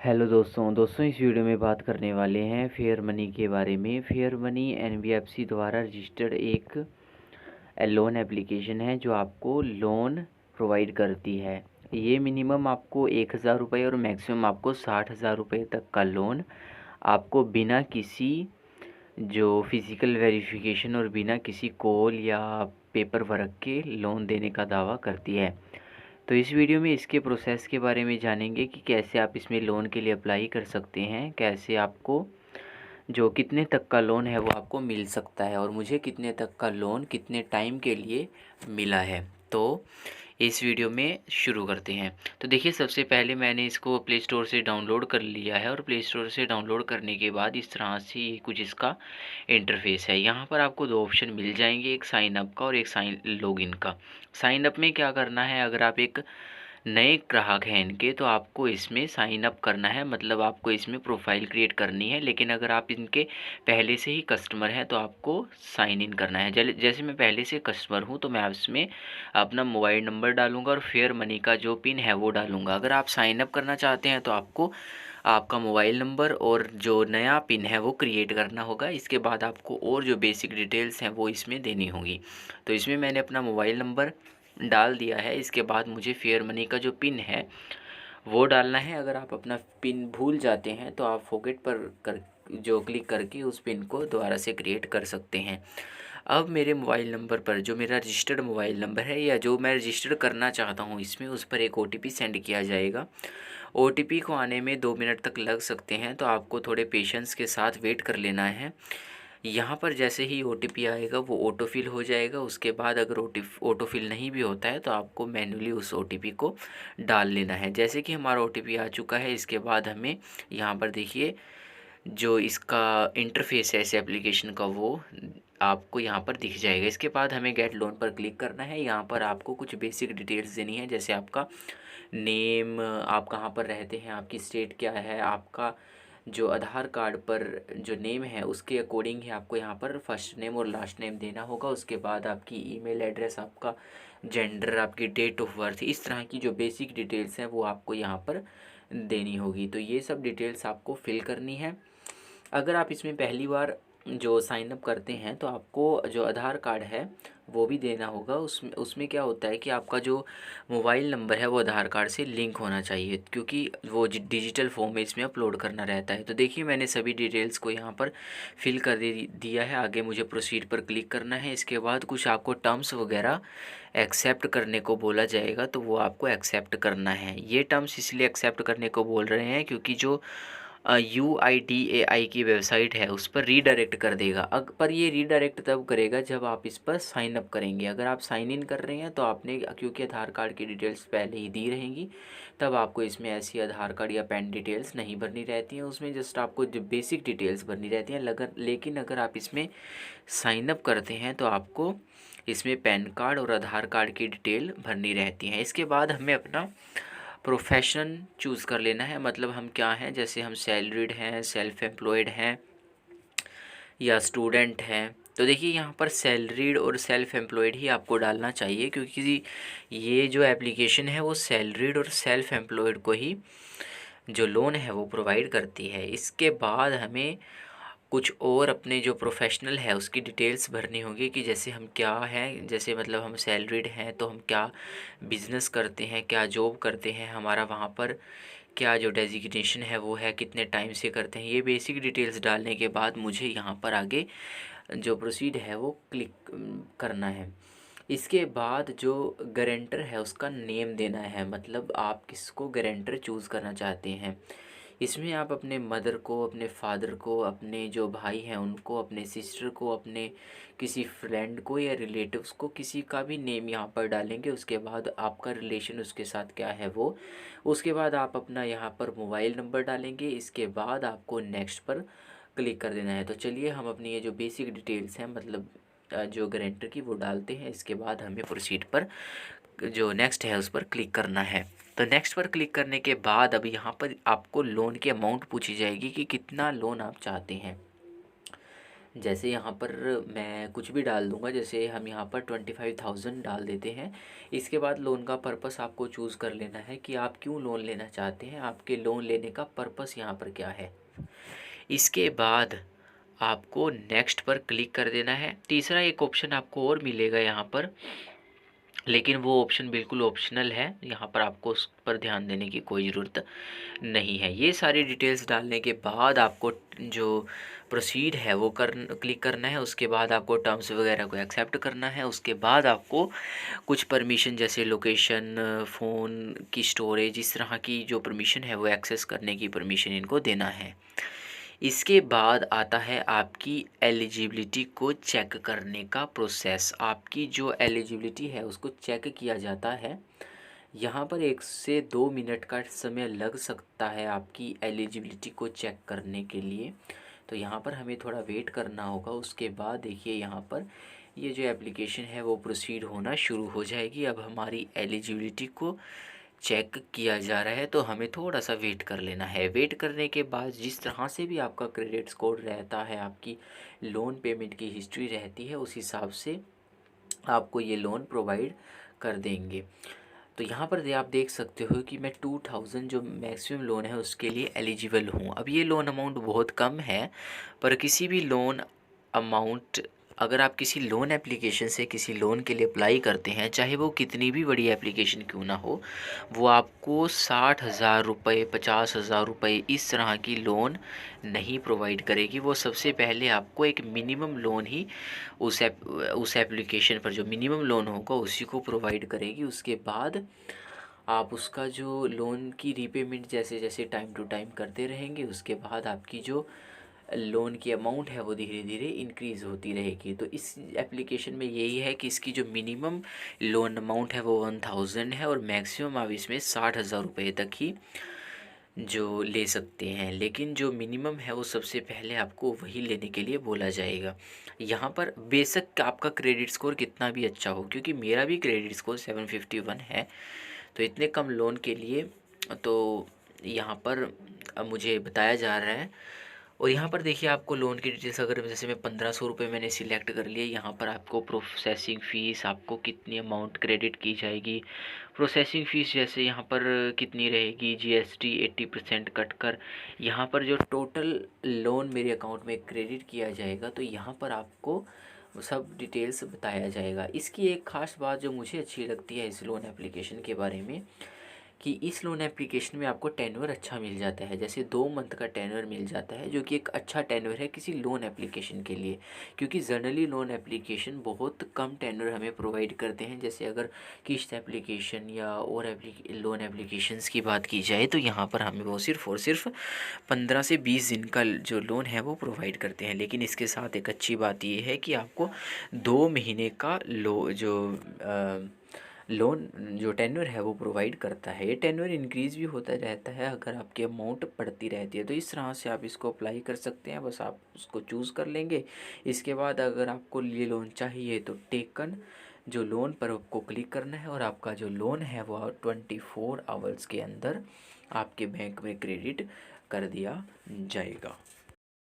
Hello दोस्तों इस video में बात करने वाले हैं फेयर मनी के बारे में। फेयर मनी एनबीएफसी द्वारा रजिस्टर्ड एक लोन एप्लीकेशन है जो आपको लोन प्रोवाइड करती है। ये मिनिमम आपको 1,000 रुपये और मैक्सिमम आपको 60,000 रुपये तक का लोन आपको बिना किसी जो फिज़िकल वेरिफिकेशन और बिना किसी कॉल या पेपर वर्क के लोन देने का दावा करती है। तो इस वीडियो में इसके प्रोसेस के बारे में जानेंगे कि कैसे आप इसमें लोन के लिए अप्लाई कर सकते हैं, कैसे आपको जो कितने तक का लोन है वो आपको मिल सकता है और मुझे कितने तक का लोन कितने टाइम के लिए मिला है। तो इस वीडियो में शुरू करते हैं। तो देखिए, सबसे पहले मैंने इसको प्ले स्टोर से डाउनलोड कर लिया है और प्ले स्टोर से डाउनलोड करने के बाद इस तरह से ये कुछ इसका इंटरफेस है। यहाँ पर आपको दो ऑप्शन मिल जाएंगे, एक साइन अप का और एक साइन लॉगिन का। साइन अप में क्या करना है, अगर आप एक नए ग्राहक हैं इनके तो आपको इसमें साइन अप करना है, मतलब आपको इसमें प्रोफाइल क्रिएट करनी है। लेकिन अगर आप इनके पहले से ही कस्टमर हैं तो आपको साइन इन करना है। जैसे मैं पहले से कस्टमर हूं तो मैं इसमें अपना मोबाइल नंबर डालूंगा और फेयर मनी का जो पिन है वो डालूंगा। अगर आप साइन अप करना चाहते हैं तो आपको आपका मोबाइल नंबर और जो नया पिन है वो क्रिएट करना होगा। इसके बाद आपको और जो बेसिक डिटेल्स हैं वो इसमें देनी होगी। तो इसमें मैंने अपना मोबाइल नंबर डाल दिया है। इसके बाद मुझे फेयर मनी का जो पिन है वो डालना है। अगर आप अपना पिन भूल जाते हैं तो आप फॉरगेट पर कर जो क्लिक करके उस पिन को दोबारा से क्रिएट कर सकते हैं। अब मेरे मोबाइल नंबर पर जो मेरा रजिस्टर्ड मोबाइल नंबर है या जो मैं रजिस्टर करना चाहता हूँ इसमें, उस पर एक OTP सेंड किया जाएगा। OTP को आने में 2 मिनट तक लग सकते हैं, तो आपको थोड़े पेशेंस के साथ वेट कर लेना है। यहाँ पर जैसे ही OTP आएगा वो ऑटोफिल हो जाएगा। उसके बाद अगर ऑटोफिल नहीं भी होता है तो आपको मैन्युअली उस OTP को डाल लेना है। जैसे कि हमारा OTP आ चुका है, इसके बाद हमें यहाँ पर देखिए जो इसका इंटरफेस है इस एप्लीकेशन का वो आपको यहाँ पर दिख जाएगा। इसके बाद हमें गेट लोन पर क्लिक करना है। यहाँ पर आपको कुछ बेसिक डिटेल्स देनी है, जैसे आपका नेम, आप कहाँ पर रहते हैं, आपकी स्टेट क्या है, आपका जो आधार कार्ड पर जो नेम है उसके अकॉर्डिंग ही आपको यहाँ पर फर्स्ट नेम और लास्ट नेम देना होगा। उसके बाद आपकी ईमेल एड्रेस, आपका जेंडर, आपकी डेट ऑफ बर्थ, इस तरह की जो बेसिक डिटेल्स हैं वो आपको यहाँ पर देनी होगी। तो ये सब डिटेल्स आपको फिल करनी है। अगर आप इसमें पहली बार जो साइन अप करते हैं तो आपको जो आधार कार्ड है वो भी देना होगा। उसमें उसमें क्या होता है कि आपका जो मोबाइल नंबर है वो आधार कार्ड से लिंक होना चाहिए, क्योंकि वो डिजिटल फॉर्म में इसमें अपलोड करना रहता है। तो देखिए, मैंने सभी डिटेल्स को यहाँ पर फिल कर दिया है। आगे मुझे प्रोसीड पर क्लिक करना है। इसके बाद कुछ आपको टर्म्स वगैरह एक्सेप्ट करने को बोला जाएगा, तो वो आपको एक्सेप्ट करना है। ये टर्म्स इसलिए एक्सेप्ट करने को बोल रहे हैं क्योंकि जो UIDAI की वेबसाइट है उस पर रीडायरेक्ट कर देगा। पर ये रीडायरेक्ट तब करेगा जब आप इस पर साइन अप करेंगे। अगर आप साइन इन कर रहे हैं तो आपने, क्योंकि आधार कार्ड की डिटेल्स पहले ही दी रहेंगी, तब आपको इसमें ऐसी आधार कार्ड या पैन डिटेल्स नहीं भरनी रहती हैं। उसमें जस्ट आपको जो बेसिक डिटेल्स भरनी रहती हैं। लेकिन अगर आप इसमें साइन अप करते हैं तो आपको इसमें पैन कार्ड और आधार कार्ड की डिटेल भरनी रहती हैं। इसके बाद हमें अपना प्रोफेशन चूज़ कर लेना है, मतलब हम क्या हैं, जैसे हम सैलरीड हैं, सेल्फ एम्प्लॉयड हैं या स्टूडेंट हैं। तो देखिए, यहाँ पर सैलरीड और सेल्फ एम्प्लॉयड ही आपको डालना चाहिए, क्योंकि ये जो एप्लीकेशन है वो सैलरीड और सेल्फ एम्प्लॉयड को ही जो लोन है वो प्रोवाइड करती है। इसके बाद हमें कुछ और अपने जो प्रोफेशनल है उसकी डिटेल्स भरनी होगी, कि जैसे हम क्या हैं, जैसे मतलब हम सैलरीड हैं तो हम क्या बिज़नेस करते हैं, क्या जॉब करते हैं, हमारा वहाँ पर क्या जो डेजिग्नेशन है वो है, कितने टाइम से करते हैं। ये बेसिक डिटेल्स डालने के बाद मुझे यहाँ पर आगे जो प्रोसीड है वो क्लिक करना है। इसके बाद जो गारंटर है उसका नेम देना है, मतलब आप किसको गारंटर चूज़ करना चाहते हैं। इसमें आप अपने मदर को, अपने फादर को, अपने जो भाई हैं उनको, अपने सिस्टर को, अपने किसी फ्रेंड को या रिलेटिव्स को, किसी का भी नेम यहाँ पर डालेंगे। उसके बाद आपका रिलेशन उसके साथ क्या है वो, उसके बाद आप अपना यहाँ पर मोबाइल नंबर डालेंगे। इसके बाद आपको नेक्स्ट पर क्लिक कर देना है। तो चलिए हम अपनी ये जो बेसिक डिटेल्स हैं, मतलब जो गारंटर की, वो डालते हैं। इसके बाद हमें प्रोसीड पर जो नेक्स्ट है उस पर क्लिक करना है। तो नेक्स्ट पर क्लिक करने के बाद अब यहाँ पर आपको लोन की अमाउंट पूछी जाएगी कि कितना लोन आप चाहते हैं। जैसे यहाँ पर मैं कुछ भी डाल दूँगा, जैसे हम यहाँ पर 25,000 डाल देते हैं। इसके बाद लोन का पर्पस आपको चूज़ कर लेना है कि आप क्यों लोन लेना चाहते हैं, आपके लोन लेने का पर्पस यहाँ पर क्या है। इसके बाद आपको नेक्स्ट पर क्लिक कर देना है। तीसरा एक ऑप्शन आपको और मिलेगा यहाँ पर, लेकिन वो ऑप्शन बिल्कुल ऑप्शनल है, यहाँ पर आपको उस पर ध्यान देने की कोई ज़रूरत नहीं है। ये सारी डिटेल्स डालने के बाद आपको जो प्रोसीड है वो क्लिक करना है। उसके बाद आपको टर्म्स वगैरह को एक्सेप्ट करना है। उसके बाद आपको कुछ परमिशन जैसे लोकेशन, फ़ोन की स्टोरेज, इस तरह की जो परमिशन है वो एक्सेस करने की परमिशन इनको देना है। इसके बाद आता है आपकी एलिजिबिलिटी को चेक करने का प्रोसेस। आपकी जो एलिजिबिलिटी है उसको चेक किया जाता है। यहाँ पर 1 से 2 मिनट का समय लग सकता है आपकी एलिजिबिलिटी को चेक करने के लिए, तो यहाँ पर हमें थोड़ा वेट करना होगा। उसके बाद देखिए यहाँ पर ये जो एप्लीकेशन है वो प्रोसीड होना शुरू हो जाएगी। अब हमारी एलिजिबिलिटी को चेक किया जा रहा है, तो हमें थोड़ा सा वेट कर लेना है। वेट करने के बाद जिस तरह से भी आपका क्रेडिट स्कोर रहता है, आपकी लोन पेमेंट की हिस्ट्री रहती है, उस हिसाब से आपको ये लोन प्रोवाइड कर देंगे। तो यहाँ पर आप देख सकते हो कि मैं 2000 जो मैक्सिमम लोन है उसके लिए एलिजिबल हूँ। अब ये लोन अमाउंट बहुत कम है, पर किसी भी लोन अमाउंट, अगर आप किसी लोन एप्लीकेशन से किसी लोन के लिए अप्लाई करते हैं, चाहे वो कितनी भी बड़ी एप्लीकेशन क्यों ना हो, वो आपको 60,000 रुपये, 50,000 रुपये इस तरह की लोन नहीं प्रोवाइड करेगी। वो सबसे पहले आपको एक मिनिमम लोन ही उस एप्लीकेशन पर जो मिनिमम लोन होगा उसी को प्रोवाइड करेगी। उसके बाद आप उसका जो लोन की रीपेमेंट जैसे जैसे टाइम टू टाइम करते रहेंगे, उसके बाद आपकी जो लोन की अमाउंट है वो धीरे धीरे इंक्रीज़ होती रहेगी। तो इस एप्लीकेशन में यही है कि इसकी जो मिनिमम लोन अमाउंट है वो 1000 है, और मैक्सिमम आप इसमें 60,000 रुपये तक ही जो ले सकते हैं। लेकिन जो मिनिमम है वो सबसे पहले आपको वही लेने के लिए बोला जाएगा। यहाँ पर बेशक आपका क्रेडिट स्कोर कितना भी अच्छा हो, क्योंकि मेरा भी क्रेडिट स्कोर 751 है, तो इतने कम लोन के लिए तो यहाँ पर मुझे बताया जा रहा है। और यहाँ पर देखिए आपको लोन की डिटेल्स, अगर जैसे मैं 1500 रुपये मैंने सिलेक्ट कर लिया, यहाँ पर आपको प्रोसेसिंग फ़ीस आपको कितनी अमाउंट क्रेडिट की जाएगी, प्रोसेसिंग फ़ीस जैसे यहाँ पर कितनी रहेगी, जीएसटी 80% कट कर यहाँ पर जो टोटल लोन मेरे अकाउंट में क्रेडिट किया जाएगा, तो यहाँ पर आपको सब डिटेल्स बताया जाएगा। इसकी एक ख़ास बात जो मुझे अच्छी लगती है इस लोन एप्लीकेशन के बारे में, कि इस लोन एप्लीकेशन में आपको टेन्योर अच्छा मिल जाता है। जैसे 2 मंथ का टेन्योर मिल जाता है, जो कि एक अच्छा टेन्योर है किसी लोन एप्लीकेशन के लिए, क्योंकि जनरली लोन एप्लीकेशन बहुत कम टेन्योर हमें प्रोवाइड करते हैं। जैसे अगर किस्त एप्लीकेशन या और लोन एप्लीकेशंस की बात की जाए, तो यहाँ पर हमें वो सिर्फ़ और सिर्फ 15 से 20 दिन का जो लोन है वो प्रोवाइड करते हैं। लेकिन इसके साथ एक अच्छी बात ये है कि आपको 2 महीने का लोन जो टेन्योर है वो प्रोवाइड करता है। ये टेन्योर इंक्रीज़ भी होता रहता है अगर आपकी अमाउंट बढ़ती रहती है। तो इस तरह से आप इसको अप्लाई कर सकते हैं, बस आप उसको चूज़ कर लेंगे। इसके बाद अगर आपको ये लोन चाहिए तो टेकन जो लोन पर आपको क्लिक करना है, और आपका जो लोन है वो 24 आवर्स के अंदर आपके बैंक में क्रेडिट कर दिया जाएगा।